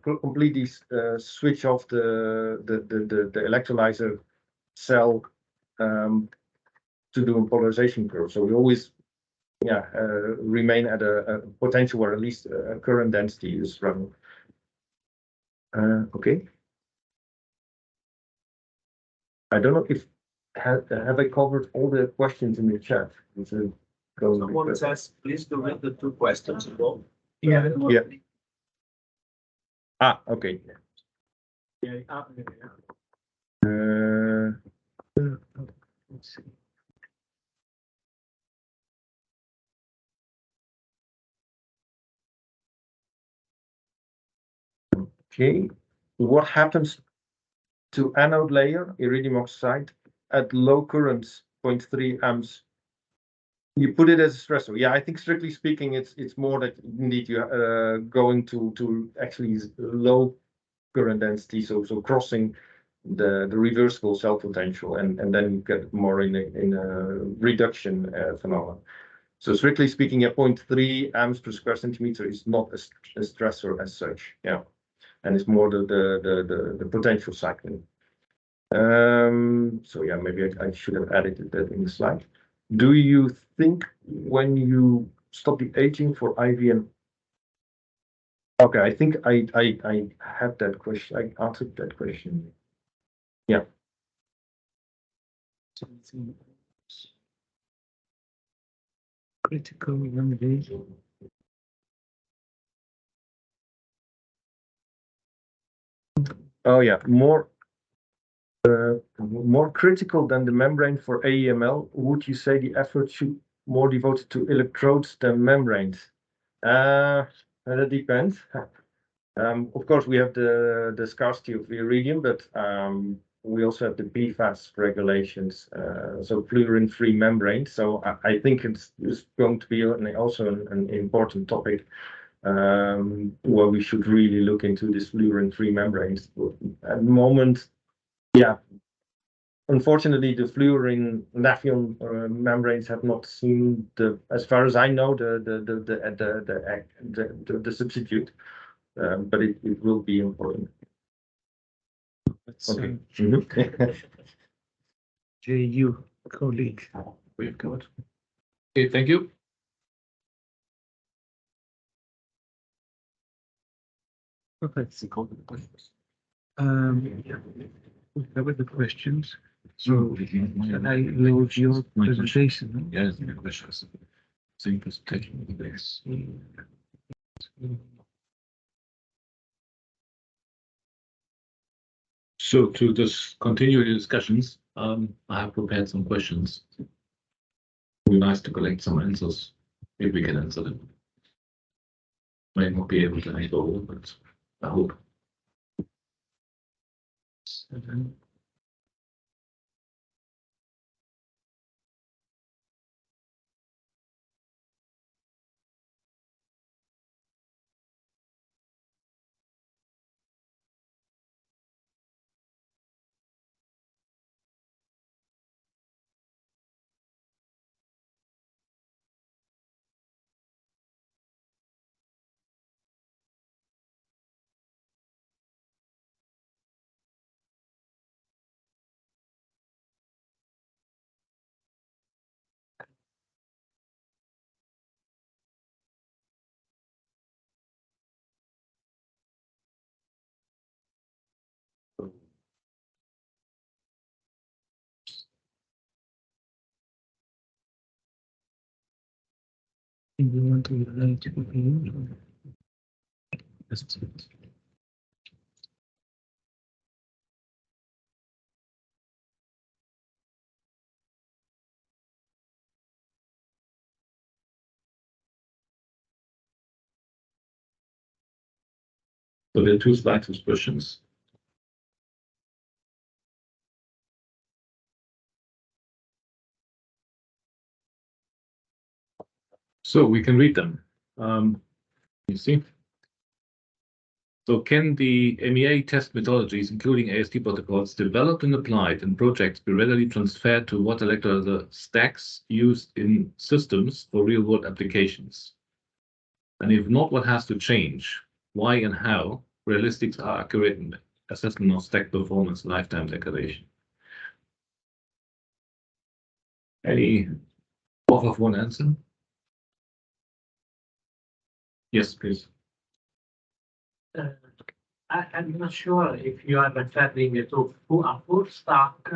completely switch off the electrolyzer cell to do a polarization curve. So we always remain at a potential where at least a current density is running. Okay. I don't know if have I covered all the questions in the chat. Someone says, please do read the 2 questions above. Yeah. Okay. Let's see. Okay, what happens to anode layer iridium oxide at low currents, 0.3 amps? You put it as a stressor. Yeah, I think strictly speaking, it's more that indeed you going to actually low current density, so crossing the reversible cell potential, and then you get more in a reduction phenomenon. So strictly speaking, 0.3 amps per square centimeter is not a stressor as such. Yeah, and it's more the potential cycling. So yeah, maybe I should have added that in the slide. Do you think when you stop the aging for IVN? Okay, I think I had that question. I answered that question. Yeah. Critical remedy. Oh yeah, more critical than the membrane for AEML. Would you say the effort should more devoted to electrodes than membranes? That depends. Of course, we have the scarcity of iridium, but we also have the PFAS regulations, so fluorine-free membranes. So I think it's going to be also an important topic where we should really look into this fluorine-free membranes. At the moment, yeah, unfortunately, the fluorine Nafion membranes have not seen as far as I know, the substitute. But it will be important. Okay. JU colleague. We've covered. Okay, thank you. Perfect. We covered the questions. So can I load your presentation? Yes, the questions. Same presentation with this. So to just continue the discussions, I have prepared some questions. It would be nice to collect some answers if we can answer them. May not be able to answer all, but I hope. Do you want to relate to you? So there are 2 slides with questions. So we can read them. You see? So can the MEA test methodologies, including AST protocols, developed and applied in projects be readily transferred to water electrolyzer stacks used in systems for real-world applications? And if not, what has to change? Why and how? realistic are accurate in assessment of stack performance lifetime degradation. Any of one answer? Yes, please. I'm not sure if you are referring to a full stack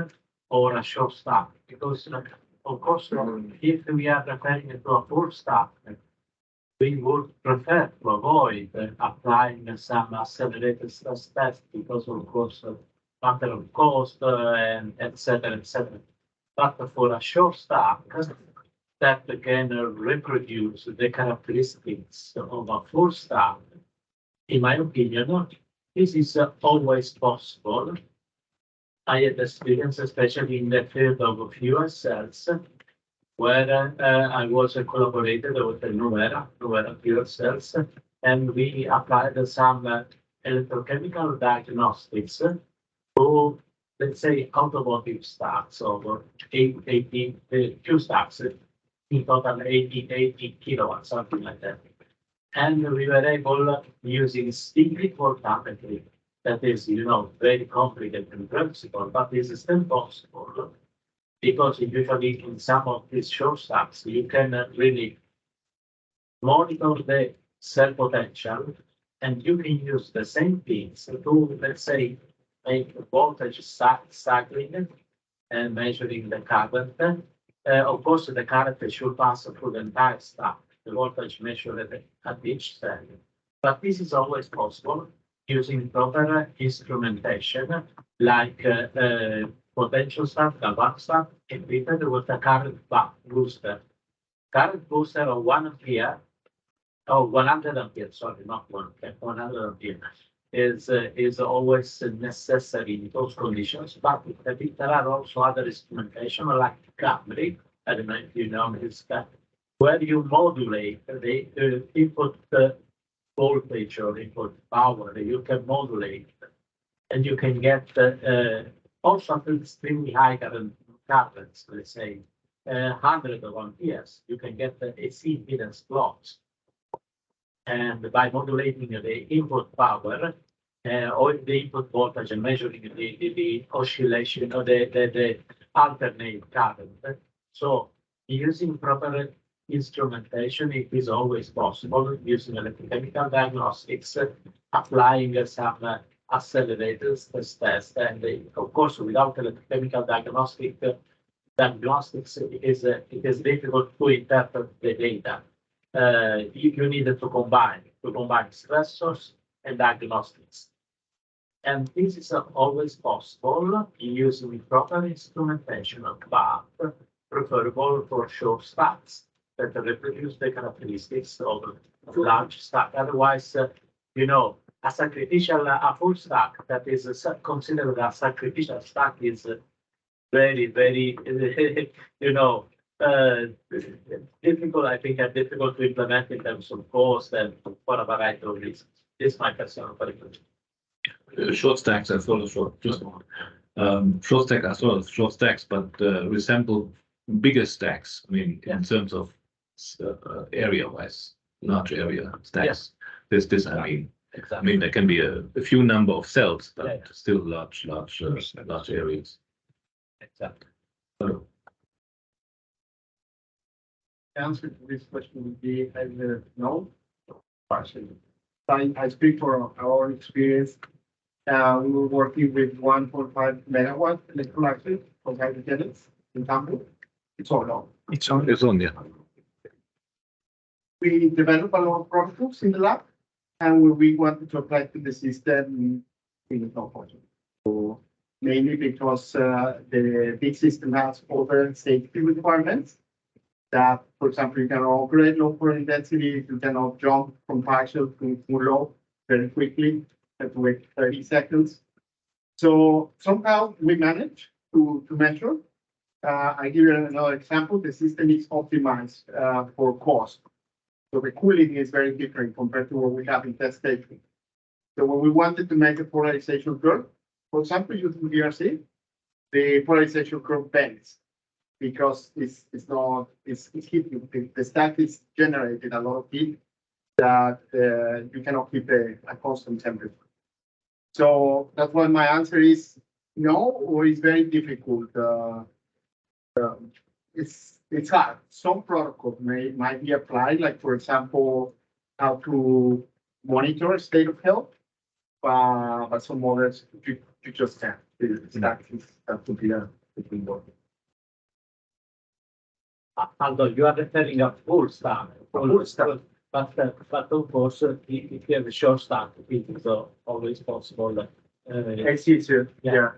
or a short stack, because of course, if we are referring to a full stack, we would prefer to avoid applying some accelerated stress test because of course matter of cost and etc. etc. But for a short stack that can reproduce the characteristics of a full stack, in my opinion, this is always possible. I had experience, especially in the field of fuel cells, where I was a collaborator with the Novera fuel cells, and we applied some electrochemical diagnostics to, let's say, automotive stacks of 2 stacks, in total 80 kilowatts, something like that. And we were able, using steeply voltammetry, that is, very complicated in principle, but this is still possible, because usually in some of these short stacks, you can really monitor the cell potential, and you can use the same things to, let's say, make voltage cycling and measuring the current. Of course, the current should pass through the entire stack, the voltage measured at each cell. But this is always possible using proper instrumentation, like potential stack, galvanic stack, equipped with a current booster. Current booster of 1 ampere, or 100 ampere, sorry, not 1 ampere, 100 ampere, is always necessary in those conditions. But there are also other instrumentation like Camry, I don't know if you know this, where you modulate the input voltage or input power. You can modulate, and you can get also extremely high currents, let's say 100 of amperes. You can get the AC impedance plots, and by modulating the input power or the input voltage and measuring the oscillation or the alternate current. So using proper instrumentation, it is always possible using electrochemical diagnostics, applying some accelerators, test, and of course, without electrochemical diagnostics, it is difficult to interpret the data. You need to combine stressors and diagnostics. And this is always possible using proper instrumentation, but preferable for short stacks that reproduce the characteristics of large stack. Otherwise, a full stack that is considered a sacrificial stack is very, very, difficult, I think, and difficult to implement in terms of cost and for a variety of reasons. This is my personal opinion. Short stacks as well as short stack as well as short stacks, but resemble bigger stacks. I mean, in terms of area-wise, large area stacks. Yes. This I mean. Exactly. I mean, there can be a few number of cells, but still large areas. Exactly. So, The answer to this question would be no, partially. I speak for our experience. We were working with 1.5 megawatt electrolyzer for hydrogens in Tampa. It's all on. It's on, yeah. We developed a lot of protocols in the lab, and we wanted to apply to the system in no possible. So mainly because the big system has other safety requirements that, for example, you can operate low current density, you cannot jump from partial to full low very quickly, have to wait 30 seconds. So somehow we managed to measure. I give you another example. The system is optimized for cost. So the cooling is very different compared to what we have in test station. So when we wanted to make a polarization curve, for example, using DRC, the polarization curve bends because it's heat. The stack is generating a lot of heat that you cannot keep a constant temperature. So that's why my answer is no, or it's very difficult. It's hard. Some protocols might be applied, like for example, how to monitor state of health, but some others you just can't. That would be a between both. Although you are referring a full stack. Full stack. But of course, if you have a short stack, it is always possible. It's easier. Yeah.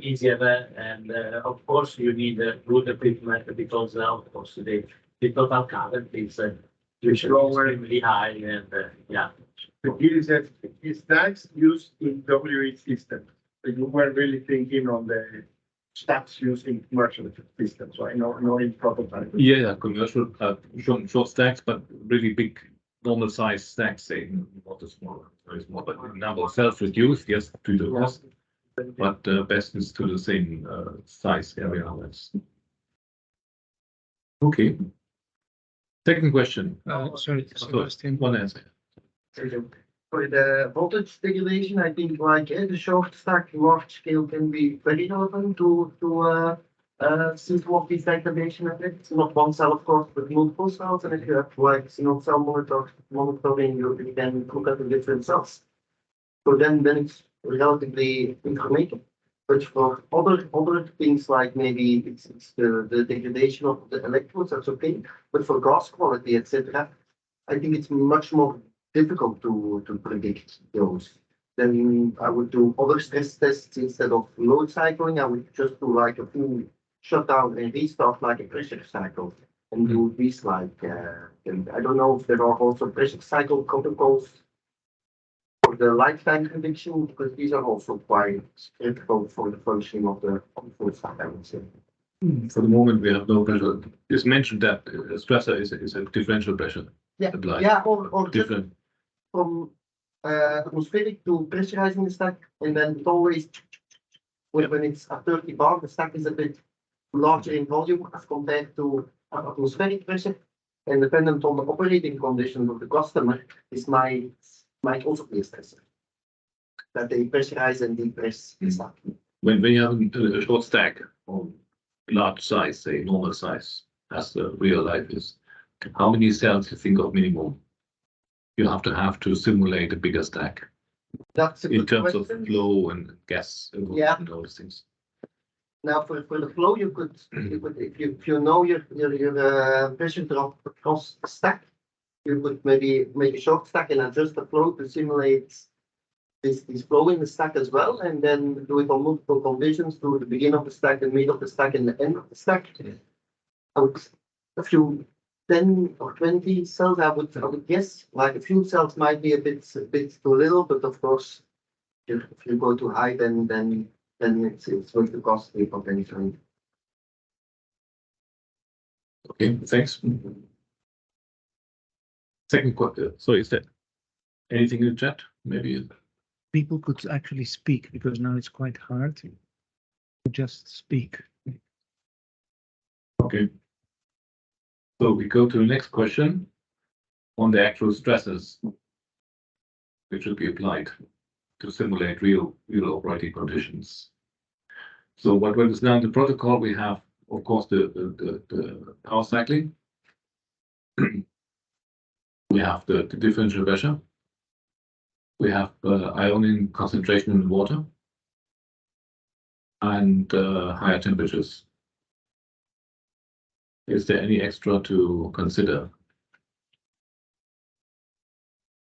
Easier, and of course you need good equipment because of course the total current is lower. extremely high, and yeah. The deal is that stacks used in WE systems. So you were really thinking on the stacks used in commercial systems, right? No in prototype. Yeah, commercial, short stacks, but really big normal size stacks, say, not a smaller, very small, but the number of cells reduced, yes, to the cost, but best is to the same size area. Okay. Second question. Sorry, Sebastian. One answer. For the voltage regulation, I think like the short stack large scale can be very relevant to see what these degradation effects. Not one cell, of course, but multiple cells. And if you have like single cell monitoring, you can look at the different cells. So then it's relatively informative. But for other things like maybe it's the degradation of the electrodes, that's okay. But for gas quality, etc., I think it's much more difficult to predict those. Then I would do other stress tests instead of load cycling. I would just do like a full shutdown and restart like a pressure cycle and do these like. And I don't know if there are also pressure cycle protocols for the lifetime prediction, because these are also quite critical for the functioning of the full stack, I would say. For the moment, we have no pressure. It's mentioned that stressor is a differential pressure. Yeah, applied. yeah, or just Different. from atmospheric to pressurizing the stack, and then it always, when it's at 30 bar, the stack is a bit larger in volume as compared to atmospheric pressure, and dependent on the operating conditions of the customer, this might also be a stressor, that they pressurize and depress the stack. When you have a short stack on large size, say normal size, as the real life is, how many cells you think of minimum you have to simulate a bigger stack That's a in good terms question. of flow and gas and all those things? Now, for the flow, you could if you know your pressure drop across the stack, you could maybe make a short stack and adjust the flow to simulate this flow in the stack as well, and then do it on multiple conditions, to the beginning of the stack, the middle of the stack, and the end of the stack. I would, a few 10 or 20 cells, I would guess. Like a few cells might be a bit too little, but of course, if you go too high, then it's way too costly potentially. Okay, thanks. Second question. So is there anything in the chat? Maybe People could actually speak, because now it's quite hard to just speak. okay. So we go to the next question on the actual stresses which will be applied to simulate real operating conditions. So what is now in the protocol, we have, of course, the power cycling. We have the differential pressure. We have ionic concentration in water and higher temperatures. Is there any extra to consider?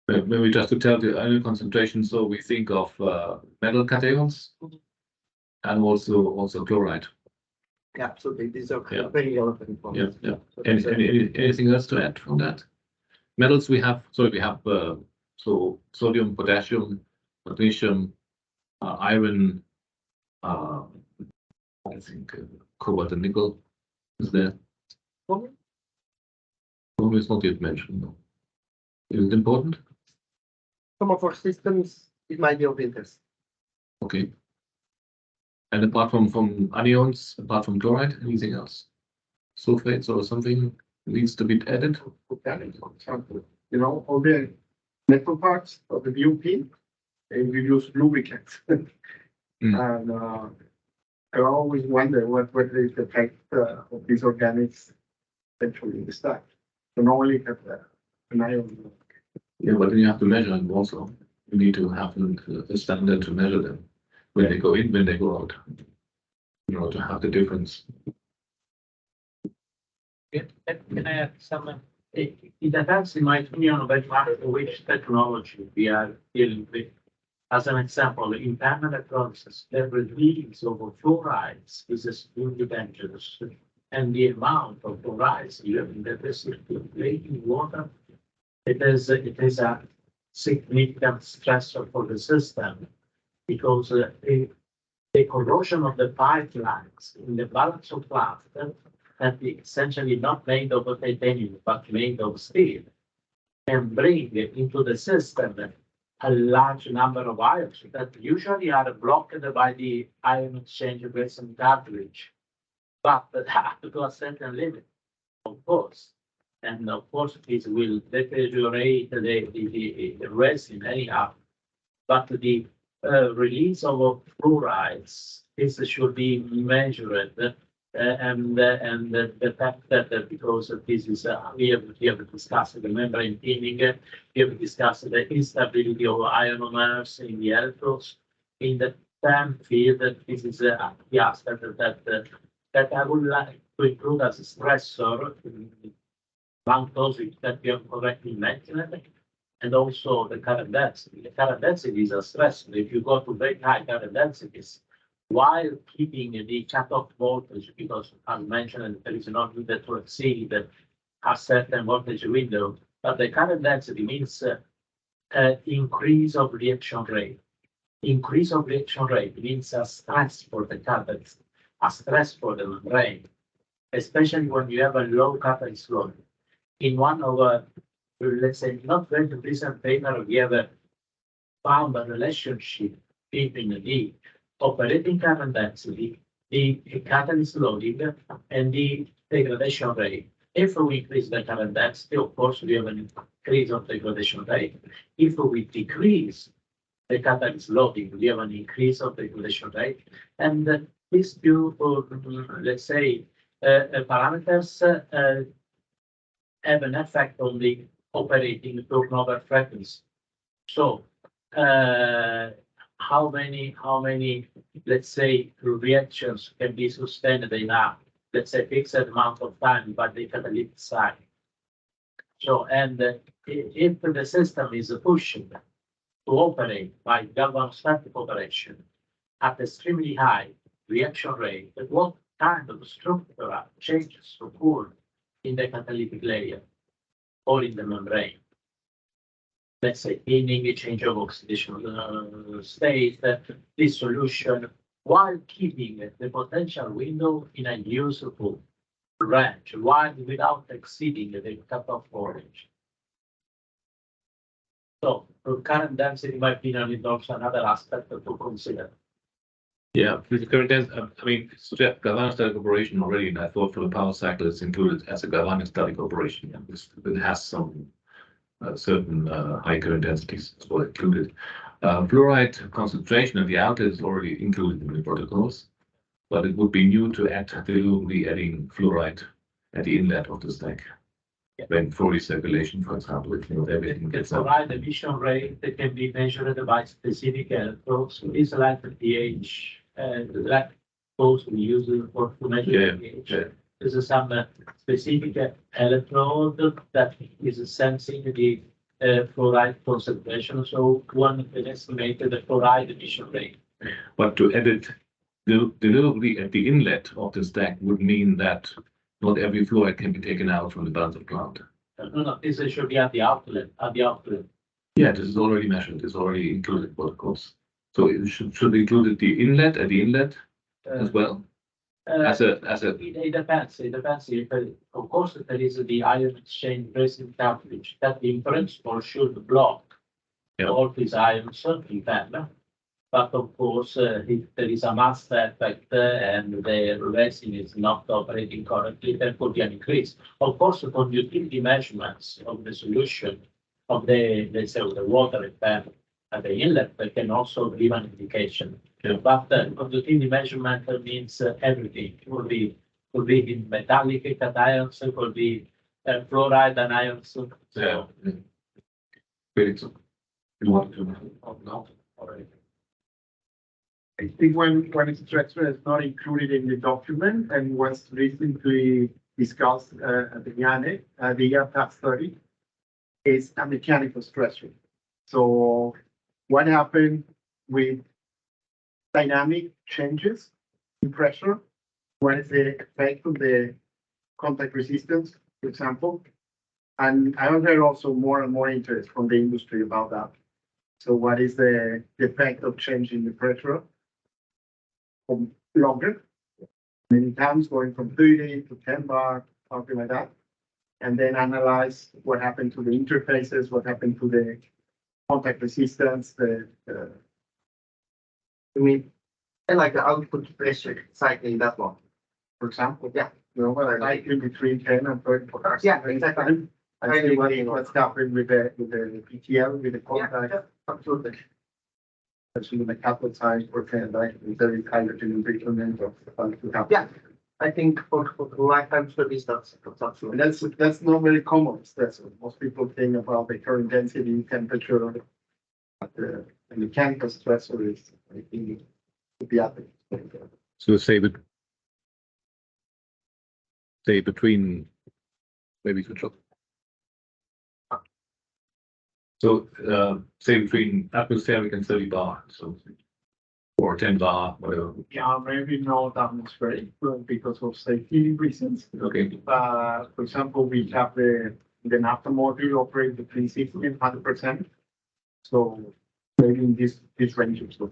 Maybe just to tell the ionic concentration, so we think of metal cations and also chloride. Yeah, so these are Yeah. very relevant ones. Yeah, yeah. So Anything else to add from that? Metals we have, so sodium, potassium, magnesium, iron, I think cobalt and nickel is there. Chromium is not yet mentioned. No. Is it important? some of our systems, it might be of interest. Okay. And apart from anions, apart from chloride, anything else? Sulfates or something needs to be added? For example, all the metal parts of the BUP, and you use lubricants. And I always wonder what is the effect of these organics eventually in the stack. So normally have an ion. Yeah, but then you have to measure them also. You need to have a standard to measure them when they go in, when they go out, in order to have the difference. Can I add some? It depends, in my opinion, very much which technology we are dealing with. As an example, in thermal electrolysis, the release of fluorides is extremely dangerous, and the amount of fluorides in the circulating water, it is a significant stressor for the system, because the corrosion of the pipelines in the balance of plant that is essentially not made of titanium but made of steel, can bring into the system a large number of ions that usually are blocked by the ion exchange resin cartridge, but up to a certain limit, of course. And of course, this will deteriorate the resin anyhow. But the release of fluorides, this should be measured. And the fact that because this is we have discussed the membrane thinning, we have discussed the instability of ionomers in the electrodes in the TEM field. This is the aspect that I would like to include as a stressor among those that we have correctly mentioned, and also the current density. The current density is a stressor. If you go to very high current densities, while keeping the cutoff voltage, because as mentioned, there is no need to exceed a certain voltage window, but the current density means increase of reaction rate. Increase of reaction rate means a stress for the catalyst, a stress for the membrane, especially when you have a low catalyst load. In one of let's say, not very recent paper, we have found a relationship between the operating current density, the catalyst loading, and the degradation rate. If we increase the current density, of course, we have an increase of degradation rate. If we decrease the catalyst loading, we have an increase of degradation rate. And these two, let's say, parameters have an effect on the operating turnover frequency. So, how many, let's say, reactions can be sustained in a, let's say, fixed amount of time by the catalytic side. So, and if the system is pushing to operate by galvanostatic operation at extremely high reaction rate, what kind of structural changes occur in the catalytic layer or in the membrane? Let's say thinning, change of oxidation state, dissolution, while keeping the potential window in a useful range, while without exceeding the cutoff voltage. So, current density, in my opinion, is also another aspect to consider. Yeah, with the current density, I mean, galvanostatic operation already, and I thought for the power cycle it's included as a galvanostatic operation. And it has some certain high current densities as well included. Fluoride concentration at the outlet is already included in the protocols, but it would be new to add deliberately adding fluoride at the inlet of the stack. Yeah. When for recirculation, for example, if not everything gets up. Fluoride emission rate that can be measured by specific electrodes. It's like the pH, like those we use for to measure pH. Yeah. There's some specific electrode that is sensing the fluoride concentration, so one can estimate the fluoride emission rate. But to add it deliberately at the inlet of the stack would mean that not every fluoride can be taken out from the balance of plant. No, this should be at the outlet. Yeah, this is already measured. It's already included in protocols. So it should include at the inlet as well. It depends. It depends. If, of course, there is the ion exchange resin cartridge that in principle should block all these ions in them. But of course, if there is a mass effect and the resin is not operating correctly, there could be an increase. Of course, conductivity measurements of the solution of the, let's say, of the water in them the inlet, they can also give an indication. Yeah. But conductivity measurement means everything. It could be in metallic cations, it could be fluoride anions. So, Yeah. Very so. You want to? no, already. I think when it's transfer is not included in the document and was recently discussed at the IANE, the IATA study, is a mechanical stressor. So what happened with dynamic changes in pressure? What is the effect of the contact resistance, for example? And I have heard also more and more interest from the industry about that. So what is the effect of changing the pressure from longer, many times going from 30 to 10 bar, something like that, and then analyze what happened to the interfaces, what happened to the contact resistance, I mean, and like the output pressure cycling that one. for example, Yeah. you know, like in between 10 and 30 bars. Yeah, exactly. I see what's happened with the PTL, with the contact, Absolutely. especially the cathode size for 10, like there is hydrogen enrichment of to happen. Yeah. I think for the lifetime studies, that's And absolutely. that's not very common. That's what most people think about the current density, temperature, but the mechanical stressor is, I think, to be at the. So say between maybe switch off. So say between atmospheric and 30 bar, so or 10 bar, whatever. Yeah, maybe not atmospheric, because of safety reasons. Okay. For example, we have the naphtha module operate between 60 and 100%. So maybe in this range of stuff.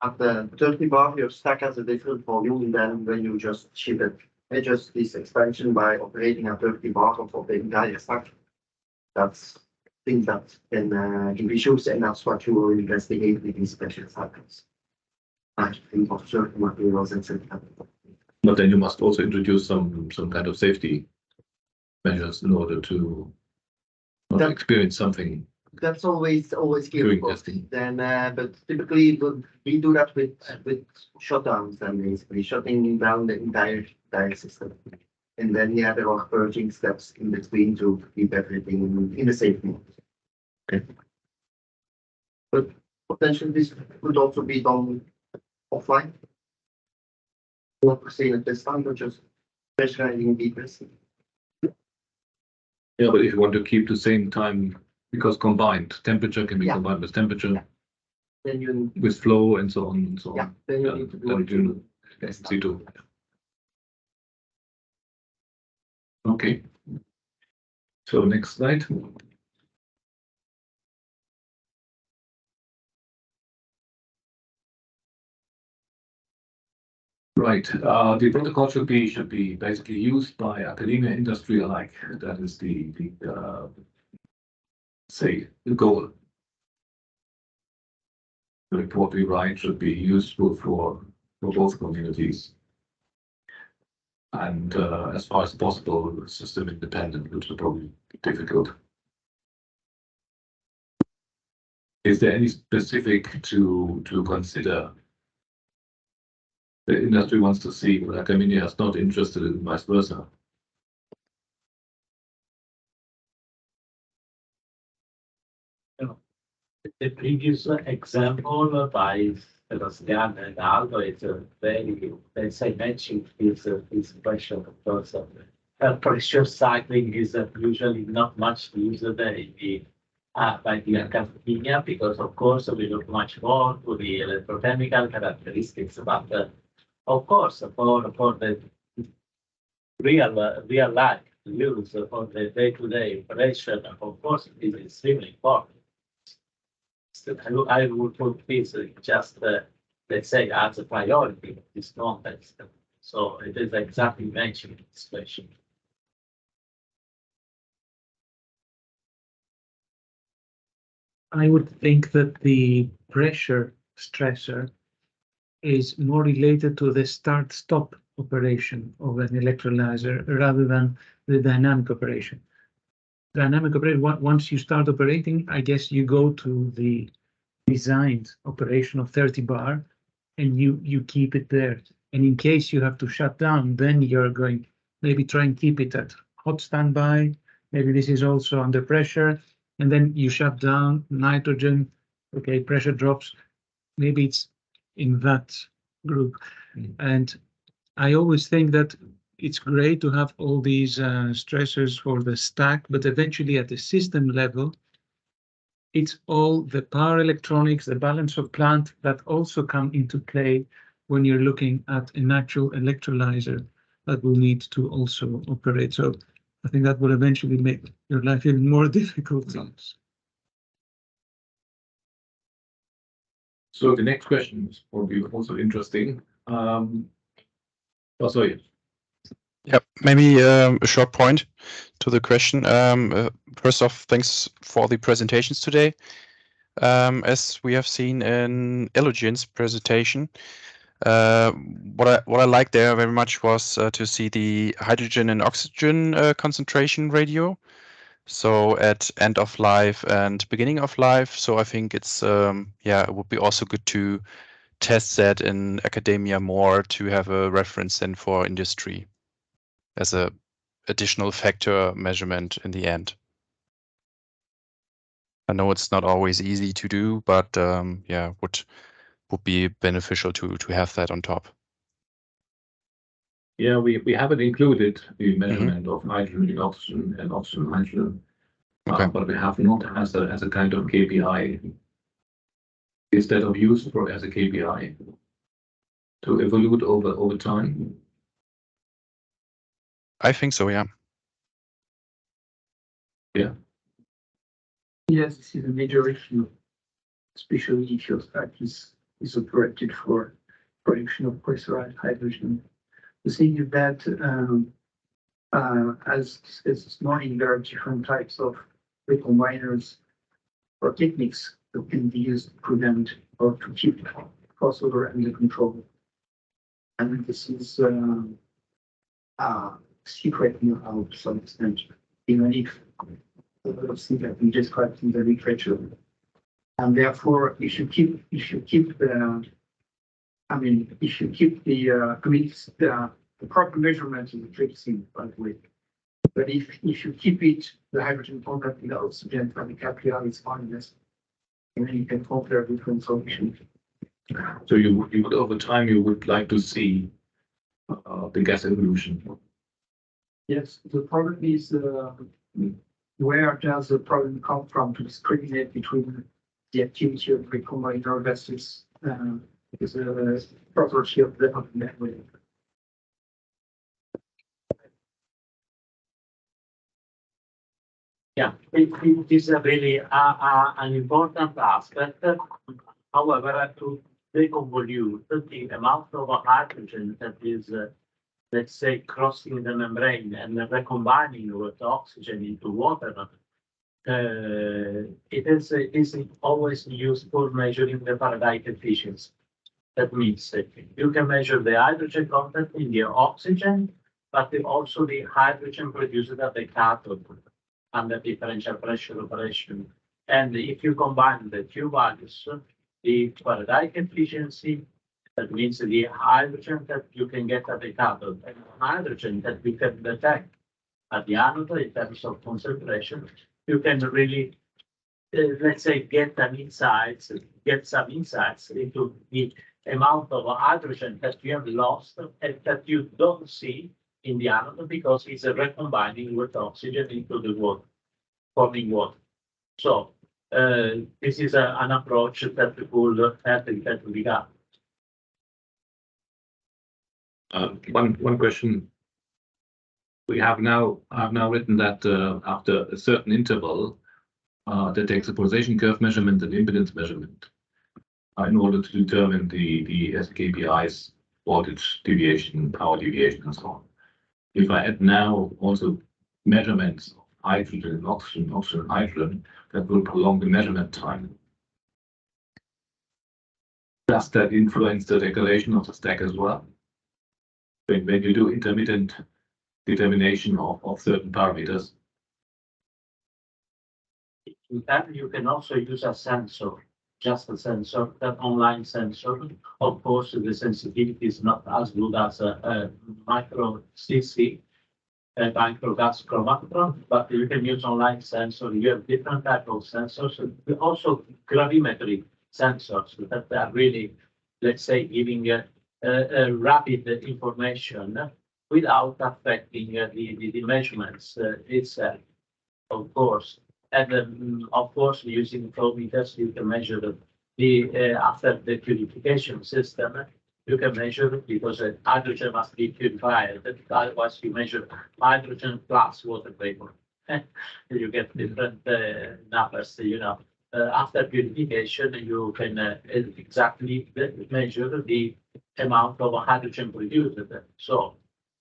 At the 30 bar, your stack has a different volume than when you just ship it. Adjust this expansion by operating at 30 bar of the entire stack. That's things that can give issues, and that's what you will investigate with these special cycles. I think of certain materials, etc. But then you must also introduce some kind of safety measures in order to not That- experience something That's always during capable. testing. Then, but typically we do that with shutdowns and basically shutting down the entire system. And then there are purging steps in between to keep everything in the safe mode. Okay. But potentially this could also be done offline. Not per se at this time, but just specializing details. Yeah, but if you want to keep the same time, because combined temperature can be Yeah. combined with temperature, Then you, with flow and so on and so yeah, on. then you Yeah, need to do then it. you C2. Okay. So next slide. Right, the protocol should be basically used by academia industry alike. That is the say the goal. The report we write should be useful for both communities. And as far as possible, system independent, which will probably be difficult. Is there any specific to consider? The industry wants to see, but academia is not interested in vice versa. The previous example by Sebastian and Aldo is a very, let's say, matching this question because pressure cycling is usually not much used by the academia because, of course, we look much more to the electrochemical characteristics. But of course, for the real life use for the day-to-day operation, of course, it is extremely important. I would put this just, let's say, as a priority in this context. So it is exactly mentioned this question. I would think that the pressure stressor is more related to the start-stop operation of an electrolyzer rather than the dynamic operation. dynamic operator, once you start operating, I guess you go to the designed operation of 30 bar and you keep it there. And in case you have to shut down, then you're going maybe try and keep it at hot standby. Maybe this is also under pressure, and then you shut down nitrogen. Okay, pressure drops. Maybe it's in that group. And I always think that it's great to have all these stressors for the stack, but eventually at the system level, it's all the power electronics, the balance of plant that also come into play when you're looking at an actual electrolyzer that will need to also operate. So I think that will eventually make your life even more difficult. So the next question is probably also interesting. Oh, sorry. Yeah, maybe a short point to the question. First off, thanks for the presentations today. As we have seen in Elogen's presentation, what I liked there very much was to see the hydrogen and oxygen concentration radio. So at end of life and beginning of life. So I think it's yeah, it would be also good to test that in academia more to have a reference then for industry as a additional factor measurement in the end. I know it's not always easy to do, but yeah, would be beneficial to have that on top. Yeah, we haven't included the measurement of hydrogen, oxygen, and oxygen, hydrogen, but we have not as a kind of KPI instead of used for as a KPI to evolve over time. I think so, yeah. Yeah. Yes, this is a major issue, especially if your stack is operated for production of pressurized hydrogen. The thing is that, as discussed this morning, there are different types of recombiners or techniques that can be used to prevent or to keep crossover under control. And this is secret know-how to some extent, even if a lot of things have been described in the literature. And therefore, if you keep the proper measurement is a tricky thing, by the way. But if you keep it, the hydrogen contact with the oxygen from the capillary is finest, and then you can compare different solutions. So you would over time you would like to see the gas evolution. Yes, the problem is where does the problem come from to discriminate between the activity of recombiner versus the property of the memory. Yeah, it is really an important aspect. However, to deconvolute the amount of hydrogen that is, let's say, crossing the membrane and recombining with oxygen into water, it is always used for measuring the Faraday efficiency. That means that you can measure the hydrogen content in the oxygen, but also the hydrogen produced at the cathode under differential pressure operation. And if you combine the two values, the Faraday efficiency, that means the hydrogen that you can get at the cathode and hydrogen that you can detect at the anode in terms of concentration, you can really, let's say, get some insights into the amount of hydrogen that you have lost and that you don't see in the anode because it's recombining with oxygen into the water, forming water. So this is an approach that will help in that regard. One question. We have now written that after a certain interval, that takes a polarization curve measurement and impedance measurement in order to determine the SKPIs, voltage deviation, power deviation, and so on. If I add now also measurements of hydrogen and oxygen, hydrogen, that will prolong the measurement time. Does that influence the degradation of the stack as well? When you do intermittent determination of certain parameters? And you can also use a sensor, just a sensor, that online sensor. Of course, the sensitivity is not as good as a micro CC, a micro gas chromatograph, but you can use online sensor. You have different type of sensors, and also gravimetry sensors that are really, let's say, giving a rapid information without affecting the measurements itself, of course. And of course, using flow meters, you can measure the after the purification system. You can measure it because hydrogen must be purified. Otherwise, you measure hydrogen plus water vapor. You get different numbers. You know, after purification, you can exactly measure the amount of hydrogen produced. So,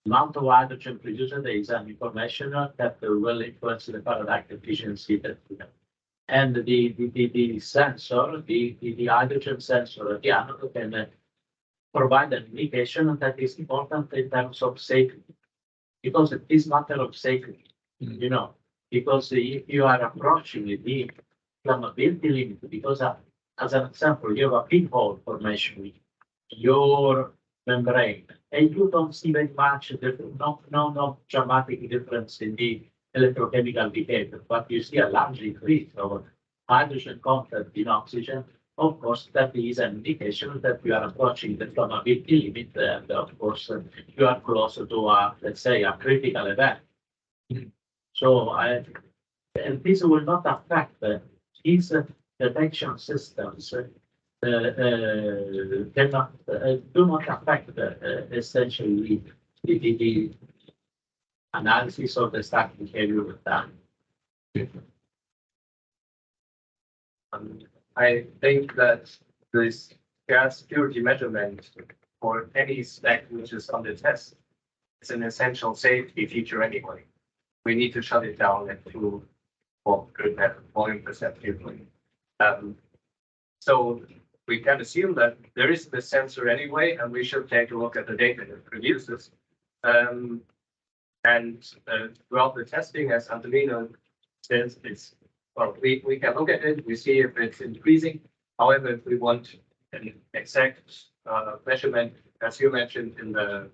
amount of hydrogen produced is an information that will influence the Faraday efficiency that we have. And the sensor, the hydrogen sensor, the anode can provide an indication that is important in terms of safety, because it is matter of safety, you know, because if you are approaching the flammability limit, because as an example, you have a pinhole formation, your membrane, and you don't see very much, no dramatic difference in the electrochemical behavior, but you see a large increase of hydrogen content in oxygen. Of course, that is an indication that you are approaching the flammability limit, and of course, you are closer to let's say, a critical event. So, and this will not affect these detection systems. Cannot do not affect essentially the analysis of the stack behavior with that. I think that this gas purity measurement for any stack which is under test is an essential safety feature anyway. We need to shut it down at 2 volume perceptively. So we can assume that there is the sensor anyway, and we should take a look at the data it produces. Throughout the testing, as Antonino says, it's well, we can look at it, we see if it's increasing. However, if we want an exact measurement, as you mentioned in the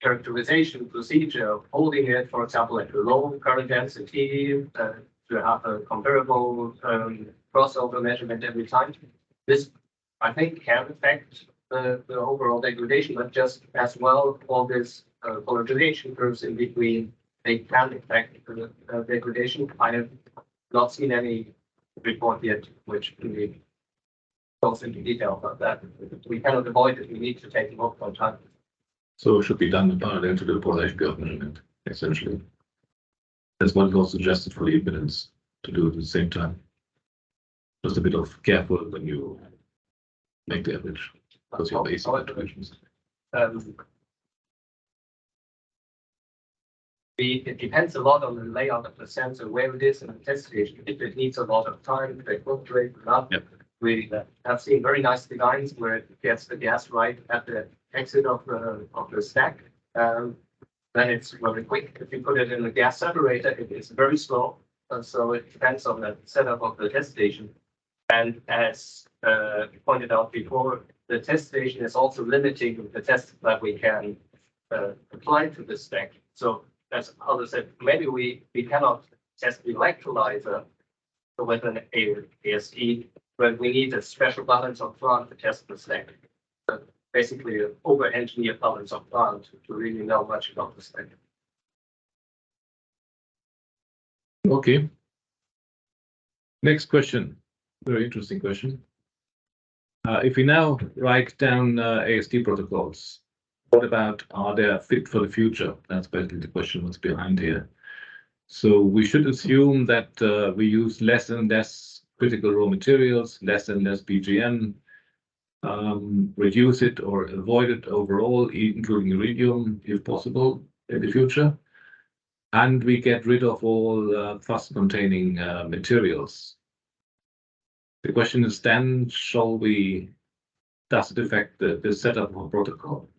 characterization procedure, holding it, for example, at a low current density to have a comparable crossover measurement every time, this, I think, can affect the overall degradation, but just as well, all this polarization curves in between, they can affect the degradation. I have not seen any report yet which really goes into detail about that. We cannot avoid it. We need to take a look on time. So it should be done in parallel to the polarization curve measurement, essentially. That's what was suggested for the impedance, to do it at the same time. Just a bit of careful when you make the average, because you have AC contributions. It depends a lot on the layout of the sensor, where it is in the test station. If it needs a lot of time, if it fluctuates or not. Yep. We have seen very nice designs where it gets the gas right at the exit of the stack. Then it's very quick. If you put it in a gas separator, it is very slow. So it depends on the setup of the test station. And as pointed out before, the test station is also limiting the tests that we can apply to the stack. So as others said, maybe we cannot test the electrolyzer with an AST, but we need a special balance of plant to test the stack. Basically, an over-engineered balance of plant to really know much about the stack. Okay. Next question. Very interesting question. If we now write down AST protocols, what about, are they fit for the future? That's basically the question that's behind here. So we should assume that we use less and less critical raw materials, less and less BGM, reduce it or avoid it overall, including iridium, if possible, in the future. And we get rid of all fast-containing materials. The question is then, does it affect the setup of protocol?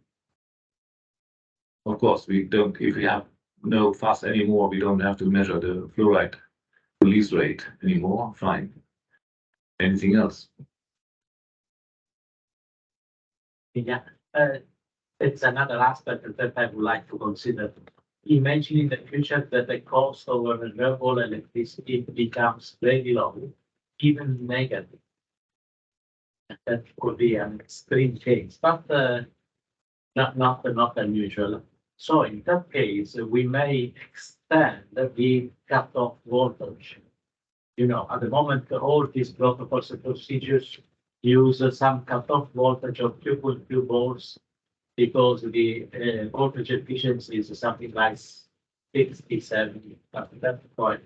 Of course, we don't, if we have no fuss anymore, we don't have to measure the fluoride release rate anymore, fine. Anything else? Yeah, it's another aspect that I would like to consider. Imagine in the future that the cost of renewable electricity becomes very low, even negative. That could be an extreme case, but not unusual. So in that case, we may extend the cutoff voltage. You know, at the moment, all these protocols and procedures use some cutoff voltage of 2.2 volts because the voltage efficiency is something like 67 at that point.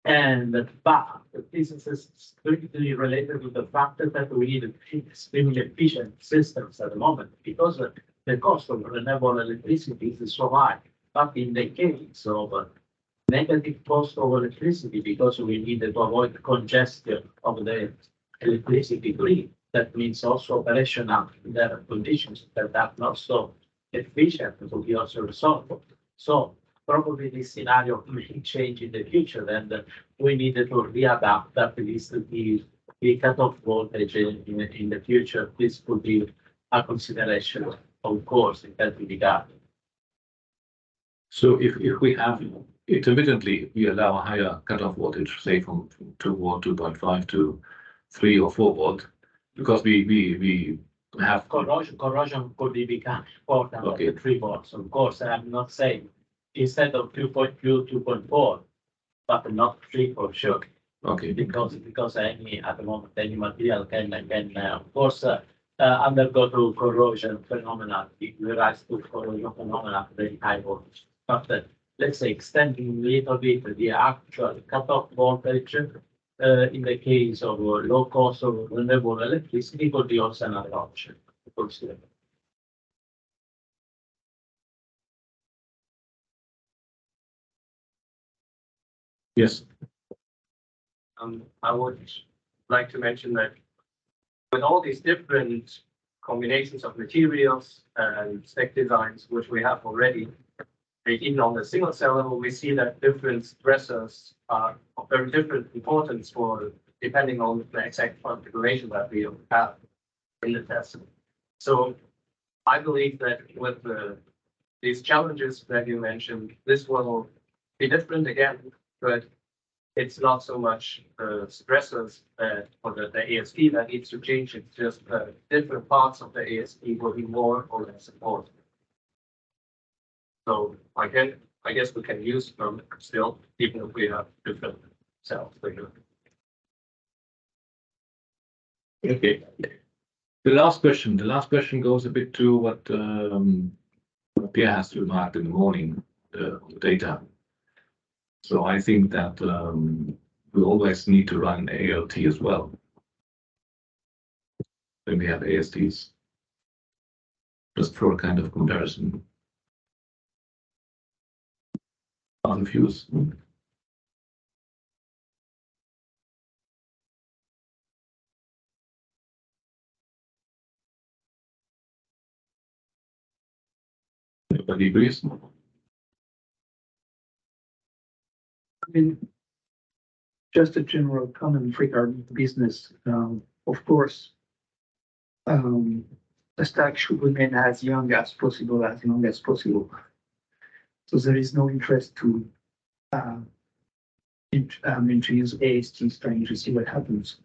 And but this is strictly related to the fact that we need extremely efficient systems at the moment because the cost of renewable electricity is so high. But in the case of negative cost of electricity, because we need to avoid congestion of the electricity grid, that means also operational under conditions that are not so efficient to be also resolved. So probably this scenario may change in the future, and we need to readapt at least the cutoff voltage in the future. This could be a consideration, of course, in that regard. So if we have intermittently, we allow a higher cutoff voltage, say from 2 volt, 2.5 to 3 or 4 volt, because we have corrosion could become important Okay. at the 3 volts. Of course, I'm not saying instead of 2.2, 2.4, but not 3 for sure. Okay. Because any at the moment any material can of course undergo to corrosion phenomena. It rise to corrosion phenomena at very high voltage. But let's say extending a little bit the actual cutoff voltage in the case of low cost of renewable electricity could be also another option to consider. Yes. I would like to mention that with all these different combinations of materials and spec designs, which we have already, even on the single cell level, we see that different stressors are of very different importance for depending on the exact configuration that we have in the test. So I believe that with these challenges that you mentioned, this will be different again, but it's not so much stressors for the AST that needs to change. It's just different parts of the AST will be more or less important. So I guess we can use them still, even if we have different cells. Okay. The last question goes a bit to what Pierre has remarked in the morning on the data. So I think that we always need to run ALT as well when we have ASTs, just for a kind of comparison. Other views? Everybody agrees? I mean, just a general comment regarding business. Of course, the stack should remain as young as possible, So there is no interest to introduce ASTs trying to see what happens.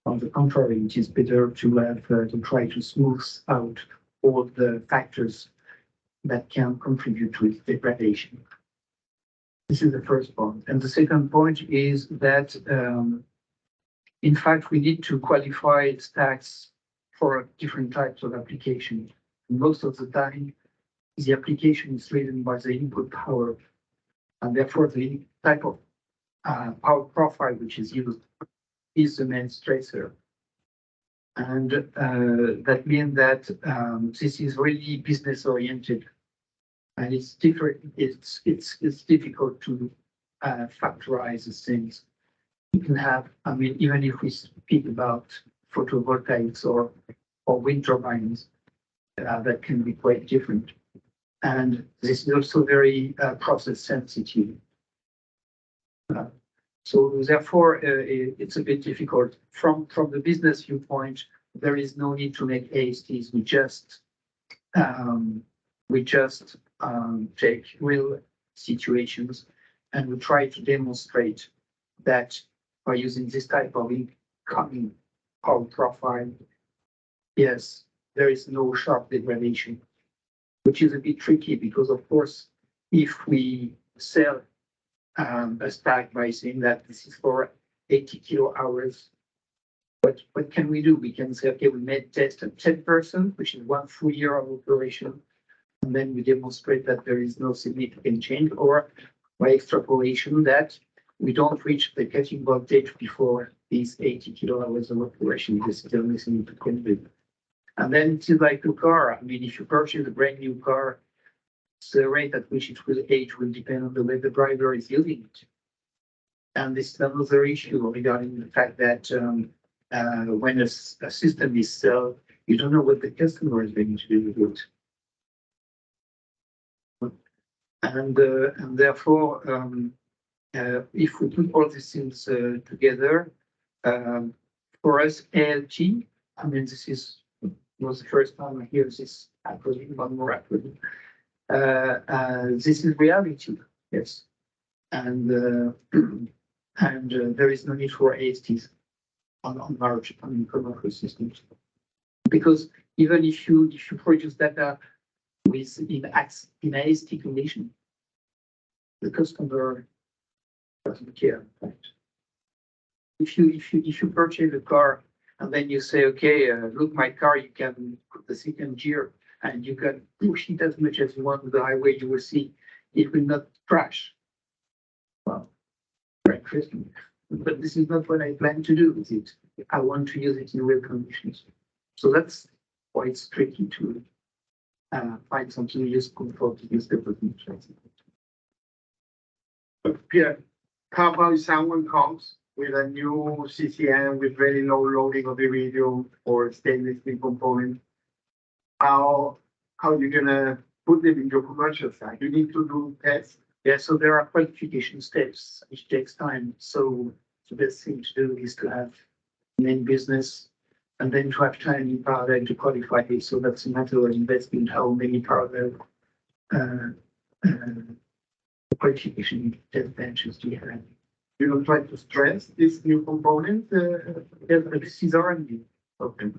On the contrary, it is better to have to try to smooth out all the factors that can contribute to its degradation. This is the first point. And the second point is that, in fact, we need to qualify stacks for different types of application. Most of the time, the application is driven by the input power, and therefore the type of power profile which is used is the main stressor. And that means that this is really business oriented. And it's different. It's difficult to factorize the things. You can have, I mean, even if we speak about photovoltaics or wind turbines, that can be quite different. And this is also very process sensitive. So therefore, it's a bit difficult. From the business viewpoint, there is no need to make ASTs. We just take real situations and we try to demonstrate that by using this type of incoming power profile, yes, there is no sharp degradation, which is a bit tricky because, of course, if we sell a stack by saying that this is for 80 kilo hours, what can we do? We can say, okay, we made test at 10%, which is 1 full year of operation, and then we demonstrate that there is no significant change, or by extrapolation that we don't reach the cutting voltage before these 80 kilo hours of operation. This is the only thing to convey. And then it's like a car. I mean, if you purchase a brand new car, the rate at which it will age will depend on the way the driver is using it. And this is another issue regarding the fact that when a system is sold, you don't know what the customer is going to do with it. And therefore, if we put all these things together, for us, ALT, I mean, this was the first time I hear this acronym, one more acronym. This is reality, yes. And there is no need for ASTs on large, commercial systems. Because even if you produce data with in AST condition, the customer doesn't care. Right? If you purchase a car and then you say, okay, look, my car, you can put the second gear and you can push it as much as you want on the highway, you will see it will not crash. Well, very interesting. But this is not what I plan to do with it. I want to use it in real conditions. So that's why it's tricky to find something useful for this development. Pierre, how about if someone comes with a new CCM with very low loading of iridium or stainless steel component? How are you gonna put them in your commercial side? You need to do tests. Yeah, so there are qualification steps, which takes time. So the best thing to do is to have main business and then to have time in parallel to qualify it. So that's a matter of investing how many parallel qualification test benches do you have. You don't try to stress this new component. Yeah, but this is R&D. Okay.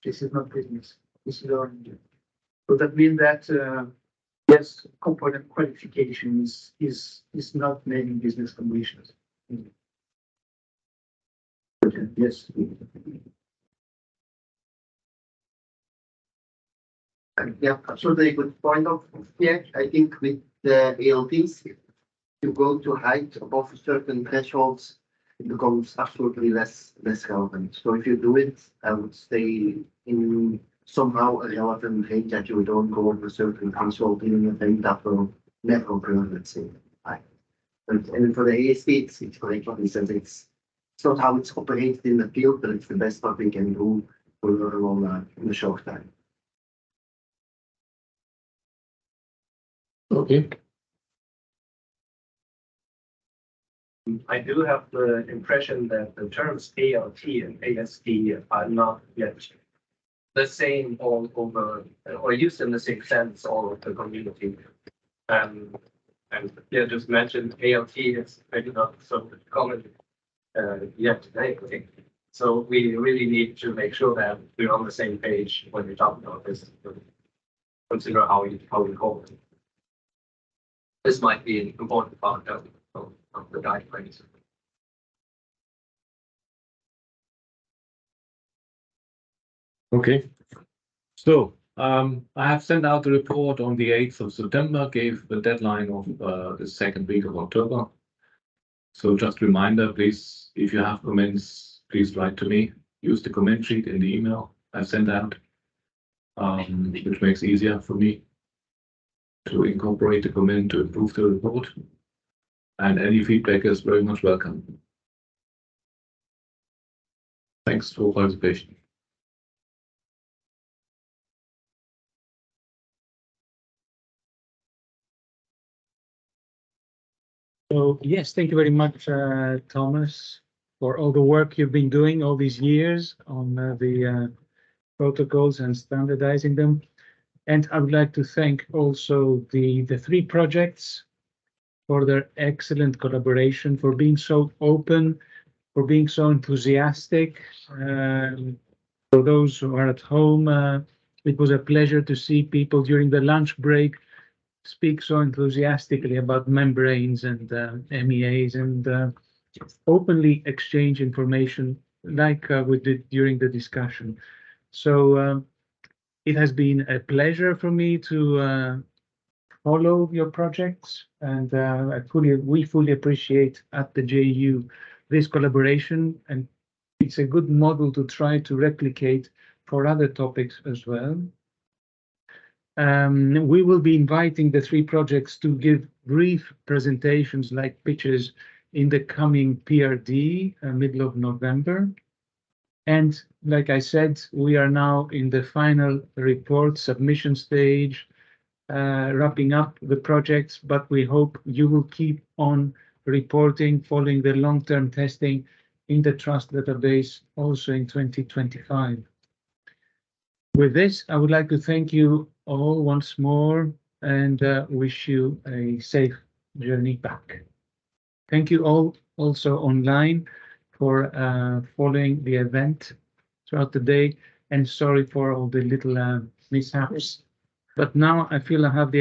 This is not business. This is R&D. So that means that yes, component qualification is not many business conditions. Yes. Yeah, absolutely good point of yeah. I think with the ALTs, you go to height above certain thresholds, it becomes absolutely less relevant. So if you do it, I would stay in somehow a relevant range that you don't go over a certain threshold in an event that will never occur, let's say. And for the AST, it's correct what he says. It's not how it's operated in the field, but it's the best what we can do for learn in a short time. Okay. I do have the impression that the terms ALT and AST are not yet the same all over, or used in the same sense all over the community. And yeah, just mentioned ALT is maybe not so common yet today, I think. So we really need to make sure that we're on the same page when we talk about this. Consider how we call it. This might be an important part of the guidelines. Okay. So I have sent out the report on the 8th of September, gave the deadline of the second week of October. So just a reminder, please, if you have comments, please write to me. Use the comment sheet in the email I sent out, which makes it easier for me to incorporate the comment to improve the report. And any feedback is very much welcome. Thanks for participation. So yes, thank you very much, Thomas, for all the work you've been doing all these years on the protocols and standardizing them. And I would like to thank also the three projects for their excellent collaboration, for being so open, for being so enthusiastic. For those who are at home, it was a pleasure to see people during the lunch break speak so enthusiastically about membranes and MEAs and openly exchange information like we did during the discussion. So it has been a pleasure for me to follow your projects, and we fully appreciate at the JU this collaboration, and it's a good model to try to replicate for other topics as well. We will be inviting the three projects to give brief presentations like pitches in the coming PRD, middle of November. And like I said, we are now in the final report submission stage, wrapping up the projects, but we hope you will keep on reporting, following the long-term testing in the trust database also in 2025. With this, I would like to thank you all once more and wish you a safe journey back. Thank you all also online for following the event throughout the day, and sorry for all the little mishaps. But now I feel I have the